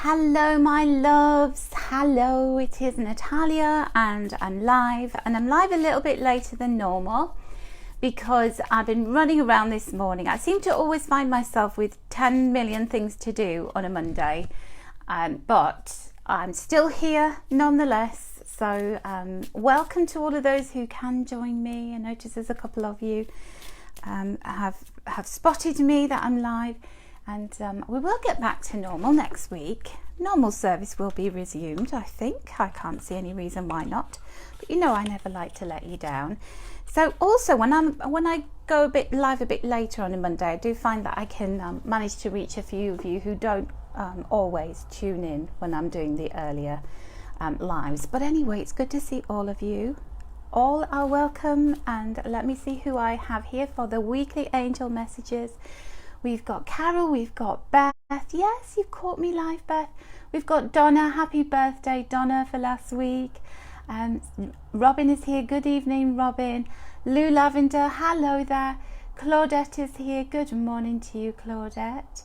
Hello my loves, hello, it is Natalia and I'm live a little bit later than normal because I've been running around this morning. I seem to always find myself with 10 million things to do on a Monday, but I'm still here nonetheless. So welcome to all of those who can join me. I notice there's a couple of you have spotted me that I'm live. And we will get back to normal next week. Normal service will be resumed, I think. I can't see any reason why not. But you know I never like to let you down. So also when I go live a bit later on a Monday, I do find that I can manage to reach a few of you who don't always tune in when I'm doing the earlier lives. But anyway, it's good to see all of you. All are welcome, and let me see who I have here for the weekly angel messages. We've got Carol, we've got Beth. Yes, you've caught me live, Beth. We've got Donna. Happy birthday, Donna, for last week. Robin is here. Good evening, Robin. Lou Lavender, hello there. Claudette is here. Good morning to you, Claudette.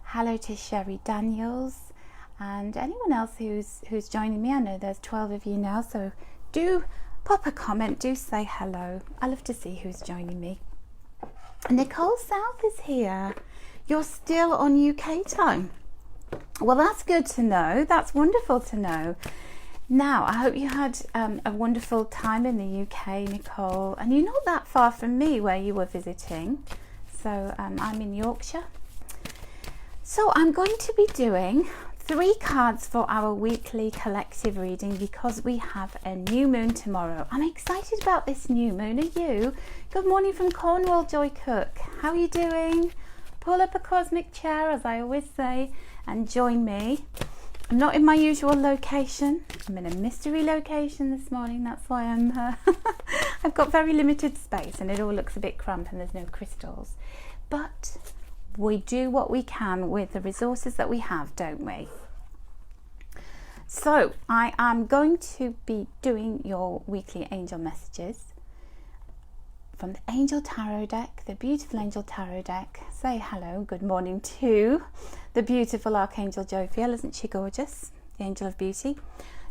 Hello to Sherry Daniels. And anyone else who's joining me. I know there's 12 of you now, so do pop a comment. Do say hello. I love to see who's joining me. Nicole South is here. You're still on UK time. Well, that's good to know. That's wonderful to know. Now, I hope you had a wonderful time in the UK, Nicole. And you're not that far from me where you were visiting. So I'm in Yorkshire. So I'm going to be doing 3 cards for our weekly collective reading because we have a new moon tomorrow. I'm excited about this new moon. Are you? Good morning from Cornwall, Joy Cook. How are you doing? Pull up a cosmic chair, as I always say, and join me. I'm not in my usual location. I'm in a mystery location this morning. That's why I've got very limited space and it all looks a bit cramped and there's no crystals. But we do what we can with the resources that we have, don't we? So I am going to be doing your weekly angel messages from the Angel Tarot deck, the beautiful Angel Tarot deck. Say hello, good morning to the beautiful Archangel Jophiel. Isn't she gorgeous? The Angel of Beauty.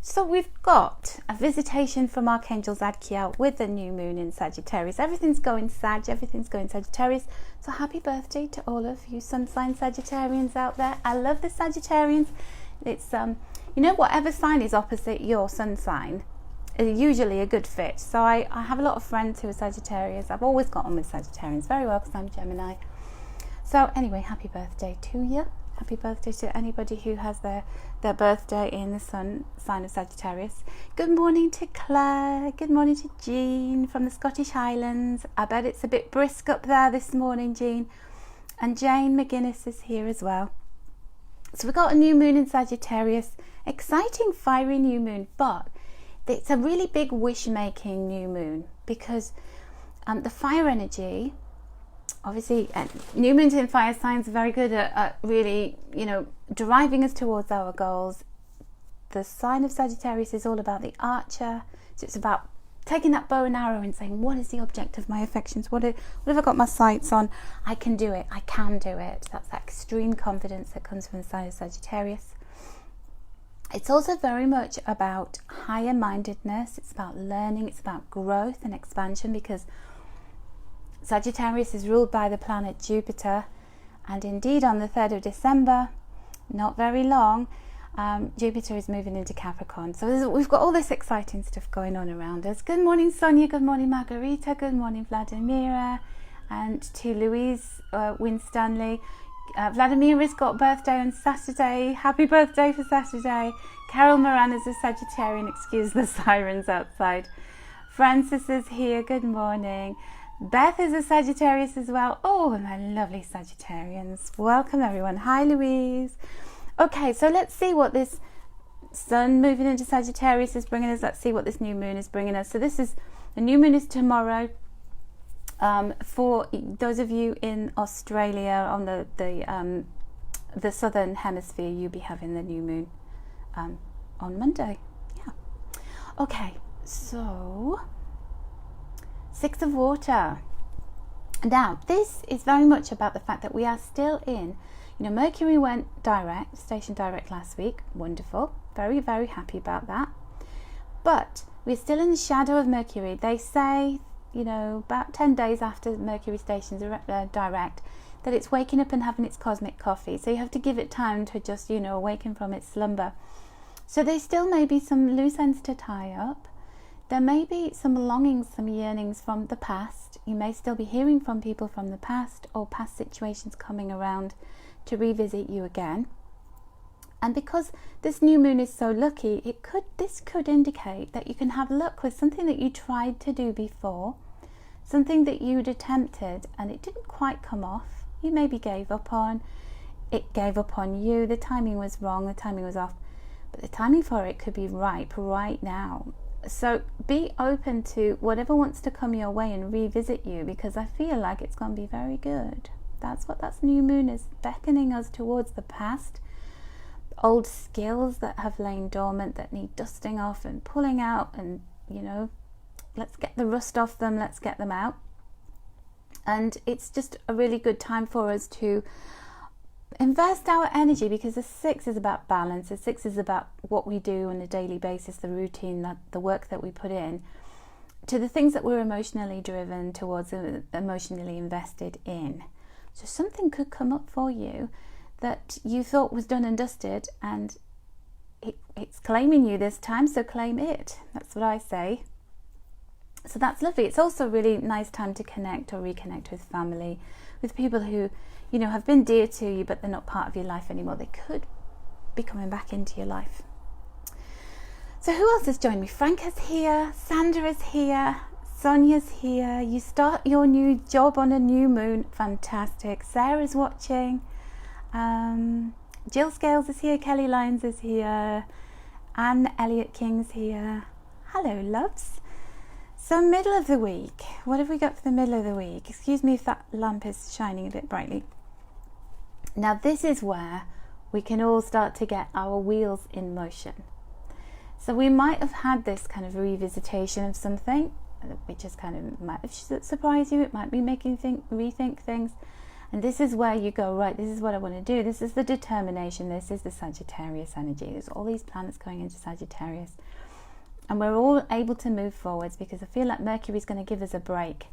So we've got a visitation from Archangel Zadkiel with the new moon in Sagittarius. Everything's going Sag, everything's going Sagittarius. So happy birthday to all of you sun sign Sagittarians out there. I love the Sagittarians. It's you know, whatever sign is opposite your sun sign is usually a good fit. So I have a lot of friends who are Sagittarius. I've always got on with Sagittarians very well because I'm Gemini. So anyway, happy birthday to you. Happy birthday to anybody who has their birthday in the sun sign of Sagittarius. Good morning to Claire. Good morning to Jean from the Scottish Highlands. I bet it's a bit brisk up there this morning, Jean. And Jane McGuinness is here as well. So we've got a new moon in Sagittarius. Exciting, fiery new moon, but it's a really big wish-making new moon because the fire energy, obviously, new moons in fire signs are very good at really, you know, driving us towards our goals. The sign of Sagittarius is all about the archer. So it's about taking that bow and arrow and saying, what is the object of my affections? What have I got my sights on? I can do it. I can do it. That's that extreme confidence that comes from the sign of Sagittarius. It's also very much about higher mindedness. It's about learning. It's about growth and expansion because Sagittarius is ruled by the planet Jupiter, and indeed on the 3rd of December, not very long, Jupiter is moving into Capricorn. So we've got all this exciting stuff going on around us. Good morning, Sonia. Good morning, Margarita. Good morning, Vladimira. And to Louise Winstanley. Vladimira's got birthday on Saturday. Happy birthday for Saturday. Carol Moran is a Sagittarian. Excuse the sirens outside. Francis is here. Good morning. Beth is a Sagittarius as well. Oh, my lovely Sagittarians. Welcome, everyone. Hi, Louise. Okay, so let's see what this sun moving into Sagittarius is bringing us. Let's see what this new moon is bringing us. So the new moon is tomorrow. For those of you in Australia on the southern hemisphere, you'll be having the new moon on Monday. Yeah. Okay, so 6 of water. Now, this is very much about the fact that we are still in You know, Mercury went direct, station direct last week. Wonderful. Very, very happy about that. But we're still in the shadow of Mercury. They say, you know, about 10 days after Mercury stations direct, that it's waking up and having its cosmic coffee. So you have to give it time to just, you know, awaken from its slumber. So there still may be some loose ends to tie up. There may be some longings, some yearnings from the past. You may still be hearing from people from the past, or past situations coming around to revisit you again. And because this new moon is so lucky, this could indicate that you can have luck with something that you tried to do before, something that you'd attempted and it didn't quite come off. You maybe gave up on it, gave up on you. The timing was wrong, the timing was off, but the timing for it could be ripe right now. So be open to whatever wants to come your way and revisit you, because I feel like it's going to be very good. That's what that new moon is beckoning us towards, the past. Old skills that have lain dormant, that need dusting off and pulling out, and, you know, let's get the rust off them, let's get them out. And it's just a really good time for us to invest our energy, because the 6 is about balance. The 6 is about what we do on a daily basis, the routine, the work that we put in, to the things that we're emotionally driven towards, emotionally invested in. So something could come up for you that you thought was done and dusted, and it's claiming you this time, so claim it. That's what I say. So that's lovely. It's also a really nice time to connect or reconnect with family, with people who, you know, have been dear to you, but they're not part of your life anymore. They could be coming back into your life. So who else has joined me? Franca's here, Sandra is here, Sonia's here. You start your new job on a new moon. Fantastic. Sarah's watching. Jill Scales is here, Kelly Lyons is here, Anne Elliott King's here. Hello, loves. So middle of the week, what have we got for the middle of the week? Excuse me if that lamp is shining a bit brightly. Now this is where we can all start to get our wheels in motion. So we might have had this kind of revisitation of something, which is kind of might have surprised you. It might be making you rethink things. And this is where you go, right, this is what I want to do. This is the determination. This is the Sagittarius energy. There's all these planets going into Sagittarius. And we're all able to move forwards, because I feel like Mercury's going to give us a break.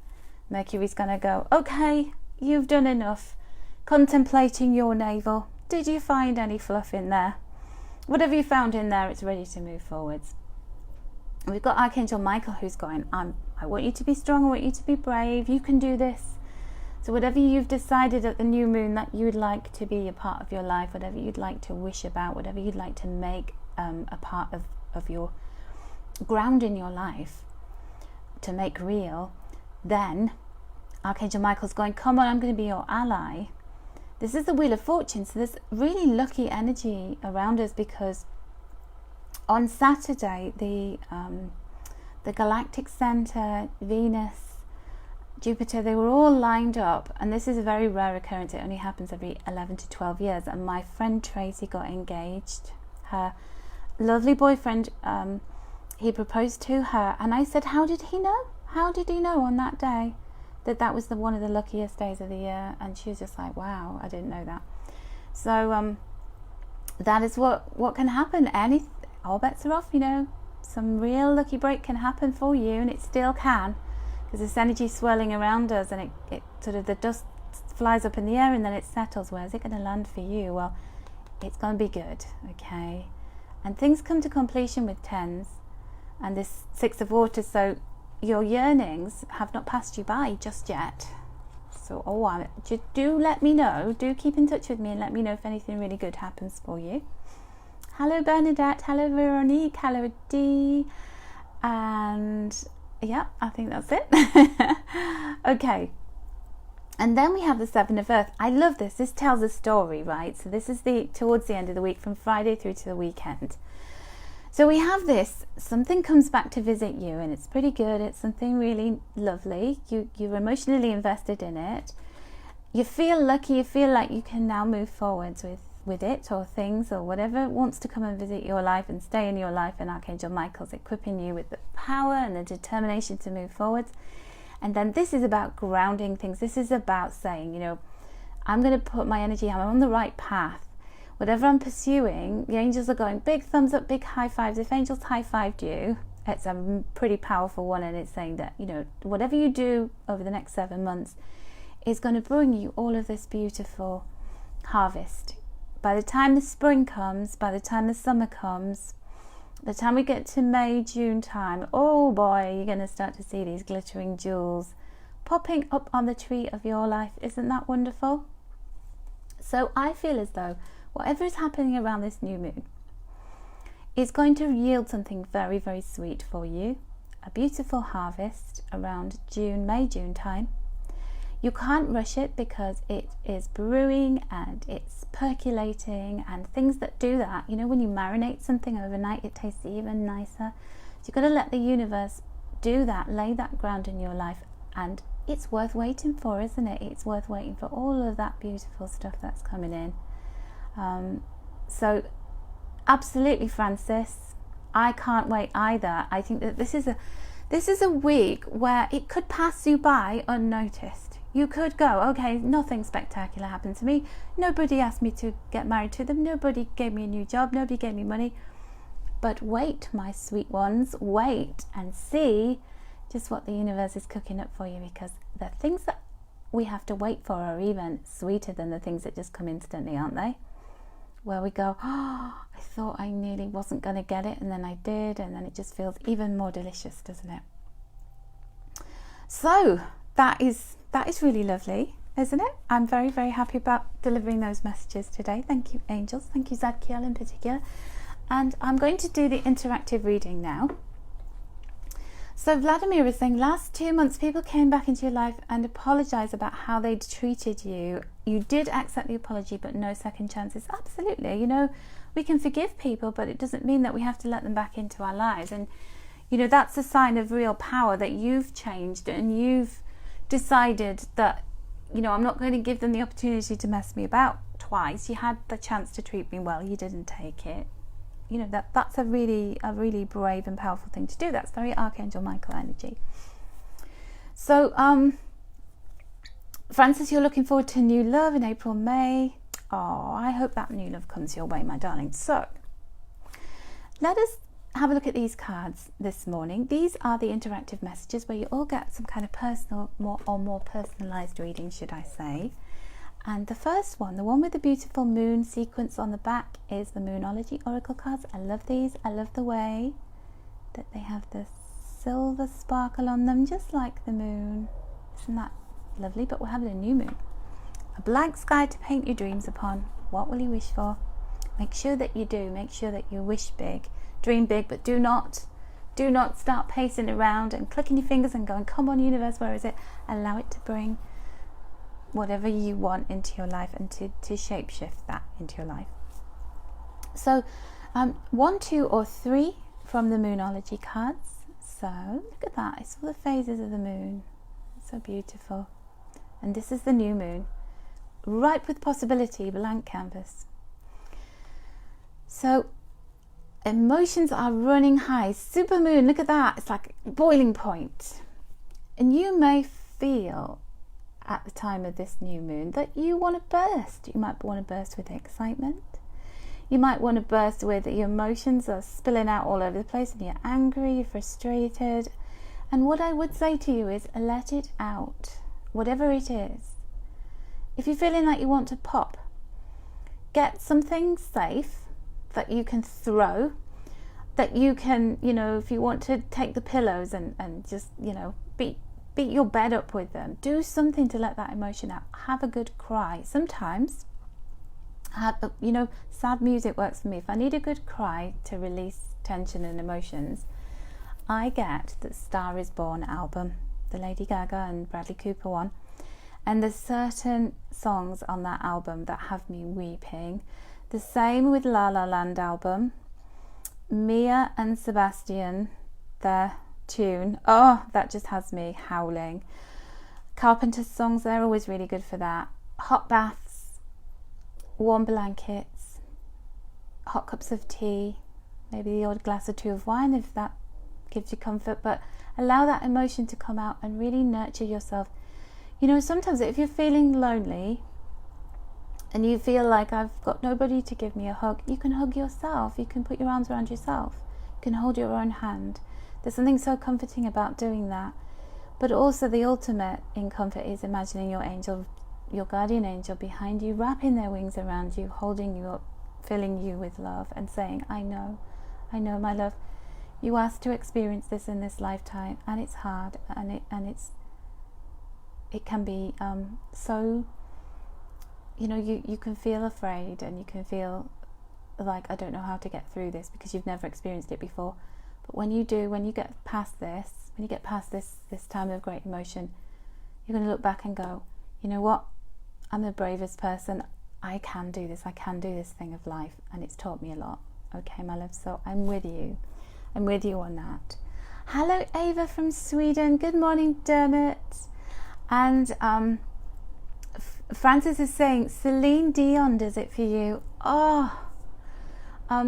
Mercury's going to go, okay, you've done enough contemplating your navel. Did you find any fluff in there? Whatever you found in there, it's ready to move forwards. And we've got Archangel Michael, who's going, I want you to be strong, I want you to be brave, you can do this. So whatever you've decided at the new moon that you'd like to be a part of your life, whatever you'd like to wish about, whatever you'd like to make a part of your ground in your life, to make real, then Archangel Michael's going, come on, I'm going to be your ally. This is the Wheel of Fortune, so there's really lucky energy around us, because on Saturday the galactic center, Venus, Jupiter, they were all lined up, and this is a very rare occurrence. It only happens every 11 to 12 years, and my friend Tracy got engaged. Her lovely boyfriend, he proposed to her, and I said, how did he know? How did he know on that day that was one of the luckiest days of the year? And she was just like, wow, I didn't know that. So that is what can happen. All bets are off, you know. Some real lucky break can happen for you, and it still can, because this energy swirling around us, and it sort of, the dust flies up in the air and then it settles. Where's it going to land for you? Well, it's going to be good, okay? And things come to completion with 10s. And this 6 of Water, so your yearnings have not passed you by just yet. So, do let me know. Do keep in touch with me and let me know if anything really good happens for you. Hello, Bernadette. Hello, Veronique. Hello, Dee. And yeah, I think that's it. Okay. And then we have the 7 of Earth. I love this. This tells a story, right? So this is towards the end of the week, from Friday through to the weekend. So we have this, something comes back to visit you, and it's pretty good. It's something really lovely. You're emotionally invested in it. You feel lucky. You feel like you can now move forwards with it, or things, or whatever wants to come and visit your life and stay in your life. And Archangel Michael's equipping you with the power and the determination to move forwards. And then this is about grounding things. This is about saying, you know, I'm going to put my energy, I'm on the right path. Whatever I'm pursuing, the angels are going, big thumbs up, big high fives. If angels high-fived you, it's a pretty powerful one, and it's saying that, you know, whatever you do over the next 7 months is going to bring you all of this beautiful harvest. By the time the spring comes, by the time the summer comes, the time we get to May, June time, oh boy, you're going to start to see these glittering jewels popping up on the tree of your life. Isn't that wonderful? So I feel as though whatever is happening around this new moon is going to yield something very, very sweet for you. A beautiful harvest around May, June time. You can't rush it because it is brewing and it's percolating, and things that do that, you know, when you marinate something overnight, it tastes even nicer. So you've got to let the universe do that, lay that ground in your life, and it's worth waiting for, isn't it? It's worth waiting for all of that beautiful stuff that's coming in. So absolutely, Francis, I can't wait either. I think that this is a week where it could pass you by unnoticed. You could go, okay, nothing spectacular happened to me. Nobody asked me to get married to them. Nobody gave me a new job. Nobody gave me money. But wait, my sweet ones, wait and see just what the universe is cooking up for you, because the things that we have to wait for are even sweeter than the things that just come instantly, aren't they? Where we go, oh, I thought I nearly wasn't going to get it, and then I did, and then it just feels even more delicious, doesn't it? So that is really lovely, isn't it? I'm very, very happy about delivering those messages today. Thank you, angels. Thank you, Zadkiel in particular. And I'm going to do the interactive reading now. So Vladimir is saying, last 2 months people came back into your life and apologized about how they'd treated you. You did accept the apology, but no second chances. Absolutely. You know, we can forgive people, but it doesn't mean that we have to let them back into our lives. And, you know, that's a sign of real power, that you've changed and you've decided that, you know, I'm not going to give them the opportunity to mess me about twice. You had the chance to treat me well. You didn't take it. You know, that's a really brave and powerful thing to do. That's very Archangel Michael energy. So, Francis, you're looking forward to new love in April, May. Oh, I hope that new love comes your way, my darling. So, let us have a look at these cards this morning. These are the interactive messages where you all get some kind of personal, more personalized reading, should I say. And the first one, the one with the beautiful moon sequence on the back, is the Moonology Oracle cards. I love these. I love the way that they have the silver sparkle on them, just like the moon. Isn't that lovely? But we're having a new moon. A blank sky to paint your dreams upon. What will you wish for? Make sure that you do. Make sure that you wish big. Dream big, but do not start pacing around and clicking your fingers and going, come on, universe, where is it? Allow it to bring whatever you want into your life, and to shape shift that into your life. So 1, 2 or 3 from the Moonology cards. So look at that, it's all the phases of the moon. It's so beautiful. And this is the new moon, ripe with possibility, blank canvas. So emotions are running high. Super moon, look at that, it's like boiling point. And you may feel at the time of this new moon that you want to burst. You might want to burst with excitement. You might want to burst with your emotions are spilling out all over the place, and you're angry, you're frustrated. And what I would say to you is let it out, whatever it is. If you're feeling like you want to pop, get something safe that you can throw, that you can, you know, if you want to take the pillows and just, you know, beat your bed up with them. Do something to let that emotion out. Have a good cry. Sometimes, you know, sad music works for me. If I need a good cry to release tension and emotions, I get the Star Is Born album, the Lady Gaga and Bradley Cooper one. And there's certain songs on that album that have me weeping. The same with La La Land album. Mia and Sebastian, their tune, oh, that just has me howling. Carpenter's songs, they're always really good for that. Hot baths, warm blankets, hot cups of tea, maybe the odd glass or 2 of wine if that gives you comfort, but allow that emotion to come out and really nurture yourself. You know, sometimes if you're feeling lonely, and you feel like I've got nobody to give me a hug, you can hug yourself. You can put your arms around yourself. You can hold your own hand. There's something so comforting about doing that. But also the ultimate in comfort is imagining your angel, your guardian angel behind you, wrapping their wings around you, holding you up, filling you with love and saying, I know, my love, you asked to experience this in this lifetime, and it's hard, and it can be so, you can feel afraid, and you can feel like, I don't know how to get through this, because you've never experienced it before. But when you do, when you get past this time of great emotion, you're going to look back and go, you know what, I'm the bravest person. I can do this thing of life, and it's taught me a lot. Okay, my love, so I'm with you on that. Hello, Ava from Sweden. Good morning, Dermot. And Francis is saying Celine Dion does it for you.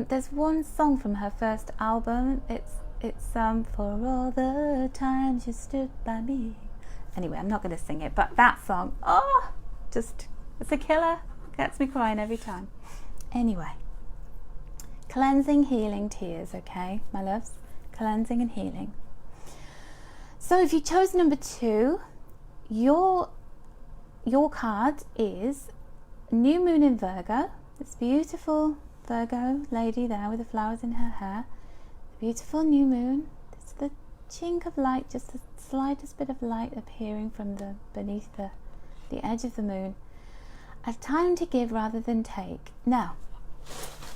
There's one song from her first album. It's For All the Times You Stood By Me. Anyway, I'm not going to sing it, but that song, it's a killer. Gets me crying every time. Anyway, cleansing, healing, tears. Okay, my loves, cleansing and healing. So if you chose number 2, your card is New Moon in Virgo. This beautiful Virgo lady there with the flowers in her hair. Beautiful new moon. It's the chink of light, just the slightest bit of light appearing from beneath the edge of the moon. A time to give rather than take. Now,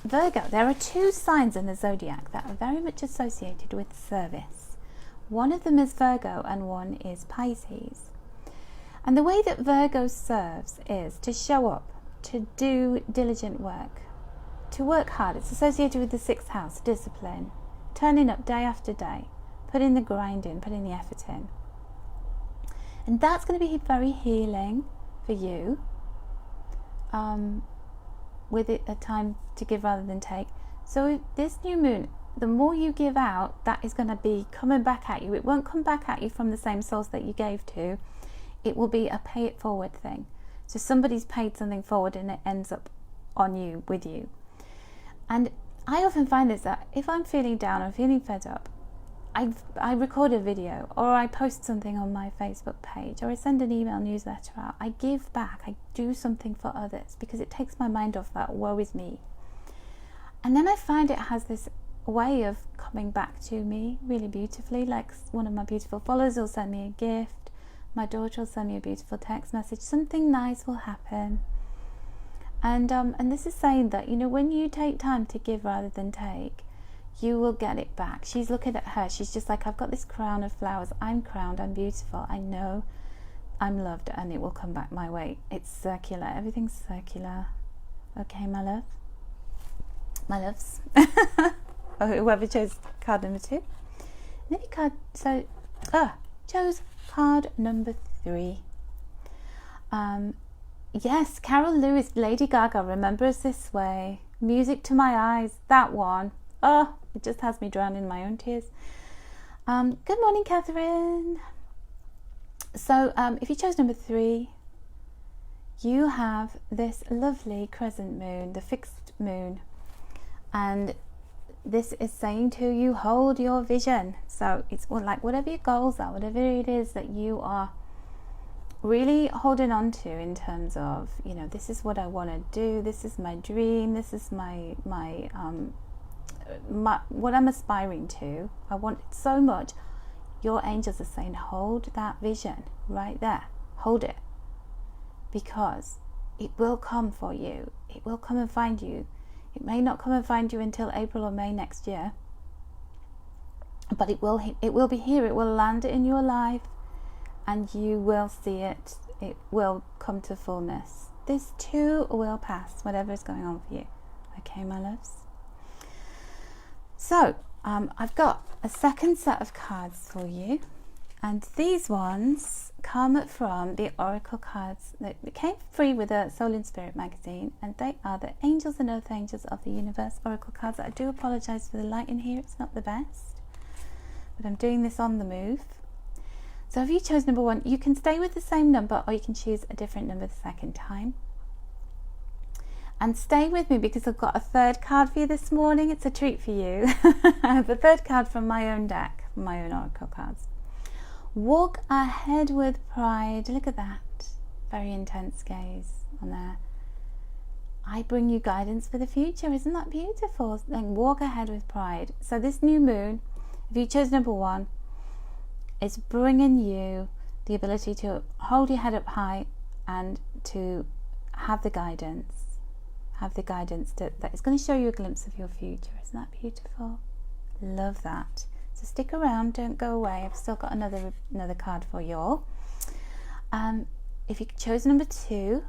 Virgo, there are 2 signs in the zodiac that are very much associated with service. One of them is Virgo and one is Pisces. And the way that Virgo serves is to show up, to do diligent work, to work hard. It's associated with the 6th house, discipline, turning up day after day, putting the grind in, putting the effort in. And that's going to be very healing for you, with it a time to give rather than take. So this new moon, the more you give out, that is going to be coming back at you. It won't come back at you from the same source that you gave to. It will be a pay it forward thing. So somebody's paid something forward and it ends up on you, with you. And I often find this, that if I'm feeling down, I'm feeling fed up, I record a video, or I post something on my Facebook page, or I send an email newsletter out. I give back, I do something for others, because it takes my mind off that woe is me. And then I find it has this way of coming back to me really beautifully. Like one of my beautiful followers will send me a gift, my daughter will send me a beautiful text message, something nice will happen. And this is saying that, when you take time to give rather than take, you will get it back. She's looking at her, she's just like, I've got this crown of flowers, I'm crowned, I'm beautiful, I know I'm loved, and it will come back my way. It's circular, everything's circular. Okay, my love, my loves. Or whoever chose card number 2. Chose card number 3. Yes, Carol Lewis, Lady Gaga, Remember Us This Way, Music to My Eyes, that one. It just has me drown in my own tears. Good morning, Catherine. So if you chose number 3, you have this lovely crescent moon, the fixed moon, and this is saying to you, hold your vision. So it's like whatever your goals are, whatever it is that you are really holding on to in terms of, this is what I want to do, this is my dream, this is my what I'm aspiring to. I want it so much. Your angels are saying, hold that vision right there, hold it, because it will come for you. It will come and find you. It may not come and find you until April or May next year, but it will be here. It will land in your life, and you will see it. It will come to fullness. This too will pass, whatever is going on for you. Okay, my loves? So, I've got a second set of cards for you, and these ones come from the Oracle cards that came free with a Soul and Spirit magazine, and they are the Angels and Earth Angels of the Universe Oracle cards. I do apologise for the light in here, it's not the best, but I'm doing this on the move. So if you chose number 1, you can stay with the same number, or you can choose a different number the second time. And stay with me because I've got a third card for you this morning. It's a treat for you. I have a third card from my own deck, my own oracle cards. Walk ahead with pride. Look at that. Very intense gaze on there. I bring you guidance for the future. Isn't that beautiful? Then walk ahead with pride. So this new moon, if you chose number 1, is bringing you the ability to hold your head up high and to have the guidance. Have the guidance that is going to show you a glimpse of your future. Isn't that beautiful? Love that. So stick around, don't go away. I've still got another card for you all. If you chose number 2,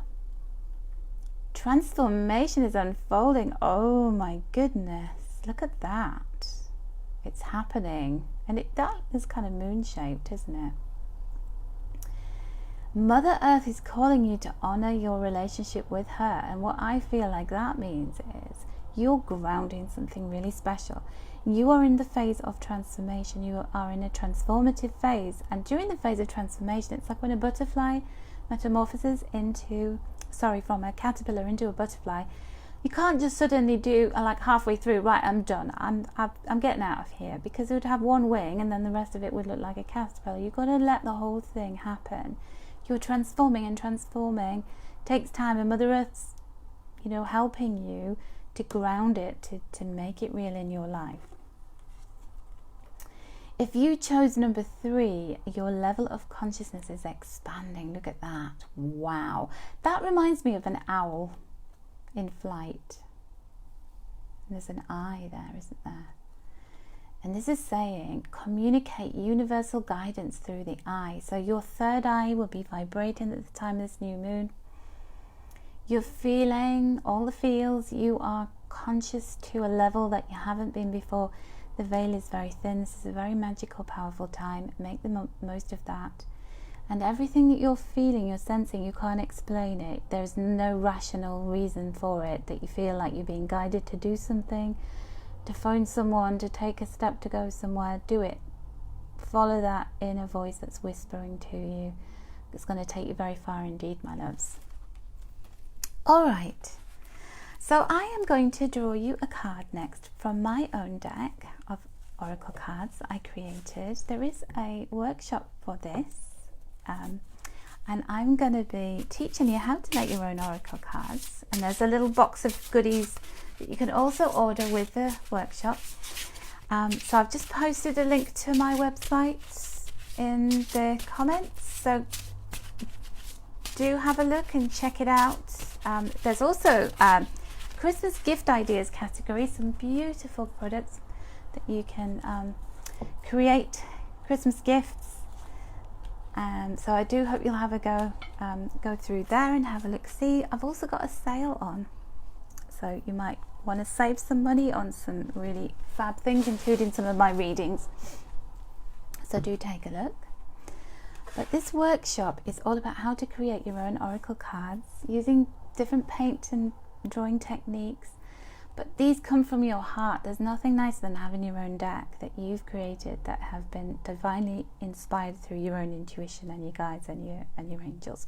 transformation is unfolding. Oh my goodness, look at that. It's happening. And that is kind of moon shaped, isn't it? Mother Earth is calling you to honor your relationship with her, and what I feel like that means is you're grounding something really special. You are in the phase of transformation. You are in a transformative phase, and during the phase of transformation, it's like when a butterfly metamorphoses from a caterpillar into a butterfly. You can't just suddenly do like halfway through, right, I'm done, I'm getting out of here, because it would have one wing and then the rest of it would look like a caterpillar. You've got to let the whole thing happen. You're transforming, and transforming takes time, and Mother Earth's, helping you to ground it, to make it real in your life. If you chose number 3, your level of consciousness is expanding. Look at that. Wow. That reminds me of an owl in flight. And there's an eye there, isn't there? And this is saying, communicate universal guidance through the eye. So your third eye will be vibrating at the time of this new moon. You're feeling all the feels. You are conscious to a level that you haven't been before. The veil is very thin. This is a very magical, powerful time. Make the most of that. And everything that you're feeling, you're sensing, you can't explain it. There's no rational reason for it, that you feel like you're being guided to do something, to phone someone, to take a step, to go somewhere. Do it. Follow that inner voice that's whispering to you. It's going to take you very far indeed, my loves. All right. So I am going to draw you a card next from my own deck of oracle cards I created. There is a workshop for this, and I'm going to be teaching you how to make your own oracle cards. And there's a little box of goodies that you can also order with the workshop. So I've just posted a link to my website in the comments, so do have a look and check it out. There's also Christmas gift ideas category, some beautiful products that you can create Christmas gifts. So I do hope you'll have a go through there and have a look see. I've also got a sale on, so you might want to save some money on some really fab things, including some of my readings. So do take a look. But this workshop is all about how to create your own oracle cards using different paint and drawing techniques. But these come from your heart. There's nothing nicer than having your own deck that you've created that have been divinely inspired through your own intuition and your guides and your angels.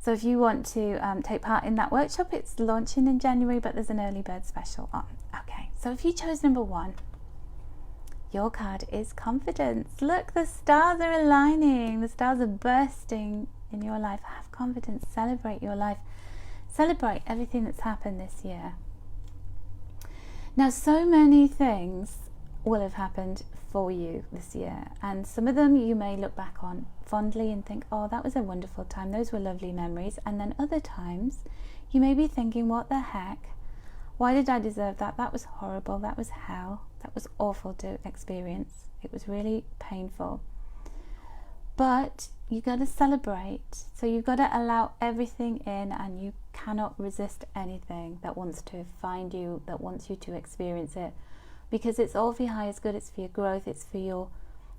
So if you want to take part in that workshop, it's launching in January, but there's an early bird special on. Okay, so if you chose number 1, your card is confidence. Look, the stars are aligning. The stars are bursting in your life. Have confidence. Celebrate your life. Celebrate everything that's happened this year. Now, so many things will have happened for you this year, and some of them you may look back on fondly and think, oh, that was a wonderful time, those were lovely memories. And then other times you may be thinking, what the heck, why did I deserve that? That was horrible, that was hell, that was awful to experience, it was really painful. But you got to celebrate. So you've got to allow everything in, and you cannot resist anything that wants to find you, that wants you to experience it, because it's all for your highest good. It's for your growth, it's for your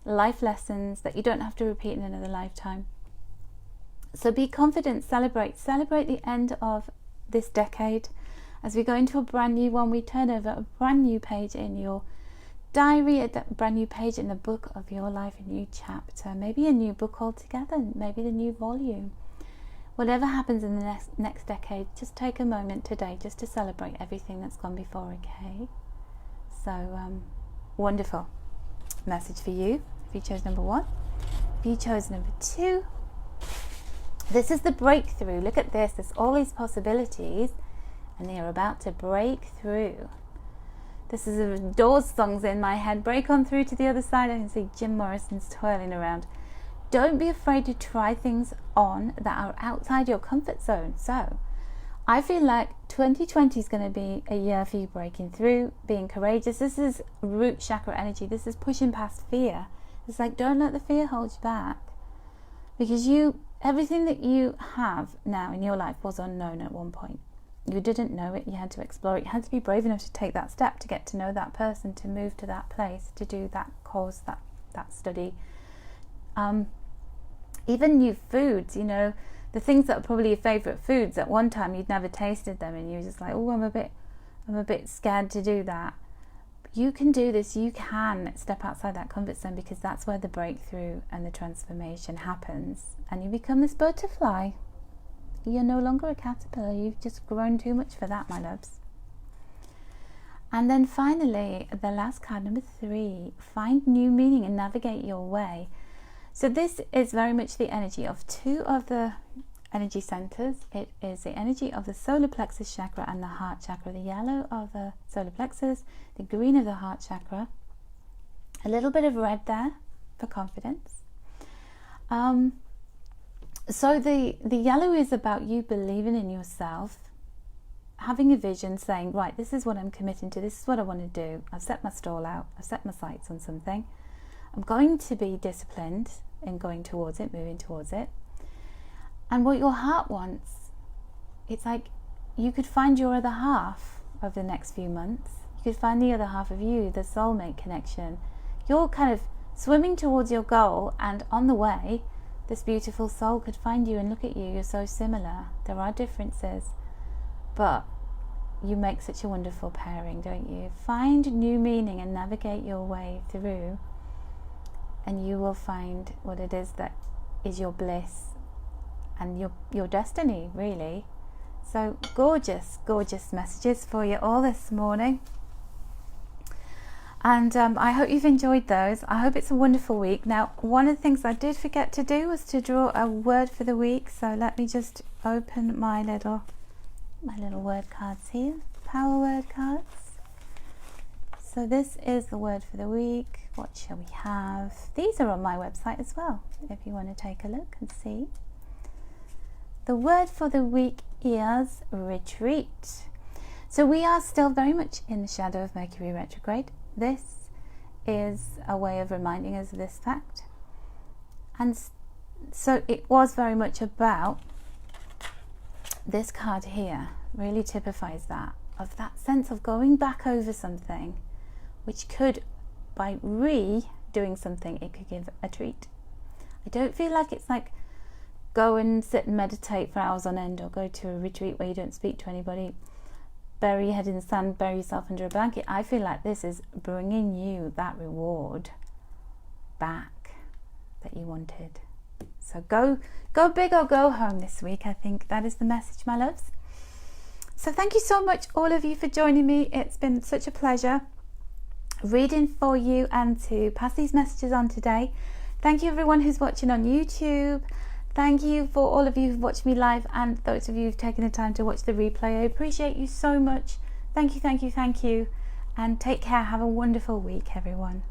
life lessons that you don't have to repeat in another lifetime. So be confident, celebrate the end of this decade. As we go into a brand new one, we turn over a brand new page in your diary, a brand new page in the book of your life, a new chapter, maybe a new book altogether, maybe the new volume. whatever happens in the next decade, just take a moment today just to celebrate everything that's gone before, okay? So, wonderful message for you if you chose number 1. If you chose number 2, this is the breakthrough. Look at this. There's all these possibilities, and you're about to break through. This is a Doors songs in my head. Break on through to the other side. I can see Jim Morrison's twirling around. Don't be afraid to try things on that are outside your comfort zone. So, I feel like 2020 is going to be a year for you breaking through, being courageous. This is root chakra energy. This is pushing past fear. It's like, don't let the fear hold you back, because everything that you have now in your life was unknown at one point. You didn't know it. You had to explore it. You had to be brave enough to take that step, to get to know that person, to move to that place, to do that course, that study. Even new foods, the things that are probably your favourite foods, at one time you'd never tasted them and you were just like, oh, I'm a bit scared to do that. You can do this. You can step outside that comfort zone, because that's where the breakthrough and the transformation happens, and you become this butterfly. You're no longer a caterpillar. You've just grown too much for that, my loves. And then finally, the last card, number 3, find new meaning and navigate your way. So this is very much the energy of 2 of the energy centers. It is the energy of the solar plexus chakra and the heart chakra. The yellow of the solar plexus, the green of the heart chakra. A little bit of red there for confidence. So the yellow is about you believing in yourself, having a vision, saying, right, this is what I'm committing to, this is what I want to do. I've set my stall out, I've set my sights on something. I'm going to be disciplined in going towards it, moving towards it. And what your heart wants, it's like you could find your other half over the next few months. You could find the other half of you, the soulmate connection. You're kind of swimming towards your goal, and on the way, this beautiful soul could find you and look at you. You're so similar. There are differences, but you make such a wonderful pairing, don't you? Find new meaning and navigate your way through, and you will find what it is that is your bliss and your destiny, really. So gorgeous messages for you all this morning. And I hope you've enjoyed those. I hope it's a wonderful week. Now, one of the things I did forget to do was to draw a word for the week. So let me just open my little word cards here. Power word cards. So this is the word for the week. What shall we have? These are on my website as well, if you want to take a look and see. The word for the week is retreat. So we are still very much in the shadow of Mercury retrograde. This is a way of reminding us of this fact. And so it was very much about this card here, really typifies that, of that sense of going back over something, which could, by doing something, it could give a treat. I don't feel like it's like go and sit and meditate for hours on end, or go to a retreat where you don't speak to anybody, bury your head in the sand, bury yourself under a blanket. I feel like this is bringing you that reward back that you wanted. So go big or go home this week. I think that is the message, my loves. So thank you so much, all of you, for joining me. It's been such a pleasure reading for you and to pass these messages on today. Thank you everyone who's watching on YouTube. Thank you for all of you who've watched me live, and those of you who've taken the time to watch the replay. I appreciate you so much. Thank you. And take care. Have a wonderful week, everyone.